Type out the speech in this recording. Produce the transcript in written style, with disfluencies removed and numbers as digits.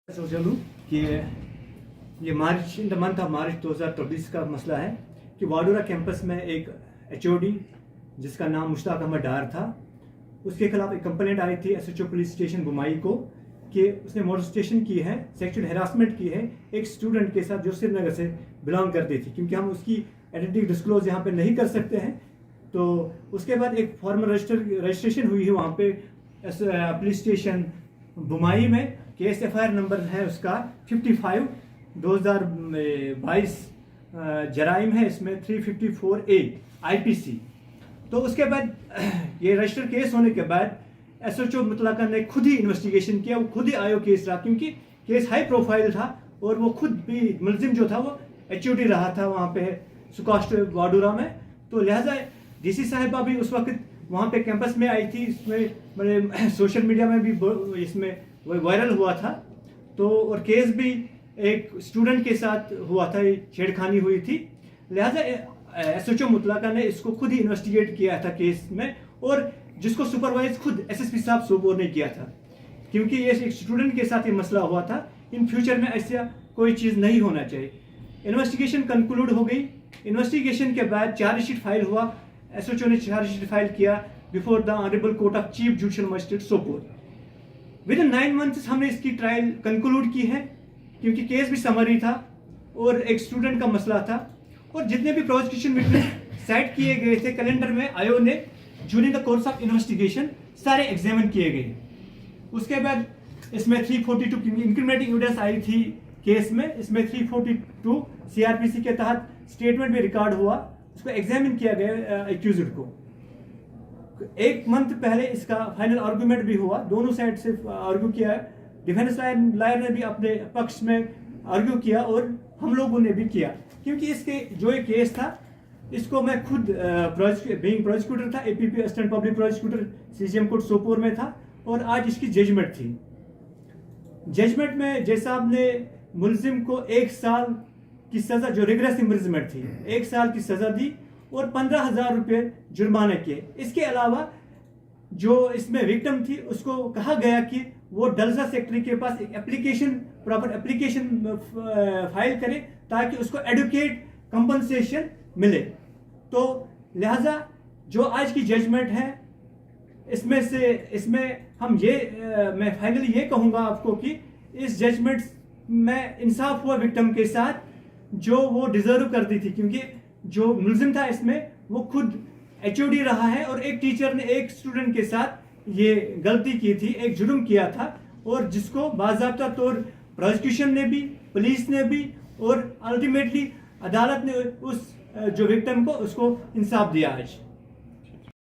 चलूँ कि ये March in the month of March 2024 का मसला है कि वाडूरा कैंपस में एक एचओडी जिसका नाम मुश्ताक अहमद डार था, उसके खिलाफ एक कंप्लेंट आई थी एसएचओ पुलिस स्टेशन बुमाई को कि उसने मोलेस्टेशन की है, सेक्सुअल हैरासमेंट की है एक स्टूडेंट के साथ जो श्रीनगर से बिलोंग करती थी। क्योंकि हम उसकी आइडेंटिटी डिस्क्लोज यहाँ पे नहीं कर सकते हैं, तो उसके बाद एक फॉर्मल रजिस्ट्रेशन हुई है वहाँ पे पुलिस स्टेशन बुमाई में। केस एफआईआर नंबर है उसका 55 2022 जराइम है इसमें 354A आईपीसी। तो उसके बाद ये रजिस्टर केस होने के बाद एसएचओ मुतलका ने खुद ही इन्वेस्टिगेशन किया, वो खुद ही आयो केस रहा क्योंकि केस हाई प्रोफाइल था और वो खुद भी मुलजिम जो था वो एचओडी रहा था वहाँ पे सुकास्ट वाडूरा में। तो लिहाजा डीसी साहिबा भी उस वक्त वहाँ पे कैंपस में आई थी, इसमें मेरे सोशल मीडिया में भी इसमें वायरल हुआ था। तो और केस भी एक स्टूडेंट के साथ हुआ था, छेड़खानी हुई थी। लिहाजा एसएचओ मुतलका ने इसको खुद ही इन्वेस्टिगेट किया था केस में, और जिसको सुपरवाइज खुद एसएसपी साहब सोपोर ने किया था। क्योंकि ये एक स्टूडेंट के साथ ये मसला हुआ था, इन फ्यूचर में ऐसा कोई चीज़ नहीं होना चाहिए। इन्वेस्टिगेशन कंक्लूड हो गई। इन्वेस्टिगेशन के बाद चार्जशीट फाइल हुआ, एसएचओ ने चार्जशीट फाइल किया before the honourable court of chief judicial magistrate Sopore. With in 9 months हमने इसकी ट्रायल कंक्लूड की है, क्योंकि केस भी समरी था और एक स्टूडेंट का मसला था। और जितने भी प्रोसिक्यूशन विटनेस सेट किए गए थे कैलेंडर में, आयोग ने during the course of investigation सारे एग्जामिन किए गए। उसके बाद इसमें 342 इंक्रीमेंटिंग एविडेंस आई थी केस में। इसमें 342 सीआरपीसी के तहत स्टेटमेंट भी रिकॉर्ड हुआ, उसको एग्जामिन किया गया एक्यूज्ड को। 1 मंथ पहले इसका फाइनल आर्गूमेंट भी हुआ, दोनों साइड से आर्ग्यू किया। डिफेंस लॉयर ने भी अपने पक्ष में आर्ग्यू किया और हम लोगों ने भी किया। क्योंकि इसके जो एक केस था, इसको मैं खुद बीइंग प्रोसिक्यूटर था, APP assistant public prosecutor CGM court Sopore में था, और आज इसकी जजमेंट थी। जजमेंट में जज साहब ने मुलजिम को 1 साल की सजा, जो रिग्रेस इम्प्रिजमेंट थी, 1 साल की सजा दी और 15,000 रुपये जुर्माने किए। इसके अलावा जो इसमें विक्टिम थी उसको कहा गया कि वो डलसा सेक्रेटरी के पास एक एप्लीकेशन, प्रॉपर एप्लीकेशन फाइल करे ताकि उसको एडुकेट कंपनसेशन मिले। तो लिहाजा जो आज की जजमेंट है इसमें हम मैं फाइनली ये कहूँगा आपको कि इस जजमेंट में इंसाफ हुआ विक्टिम के साथ, जो वो डिजर्व करती थी। क्योंकि जो मुलजिम था इसमें वो खुद एचओडी रहा है, और एक टीचर ने एक स्टूडेंट के साथ ये गलती की थी, एक जुर्म किया था, और जिसको बाज़ाब्ता तौर प्रोसिक्यूशन ने भी, पुलिस ने भी, और अल्टीमेटली अदालत ने उस जो विक्टिम को उसको इंसाफ दिया आज।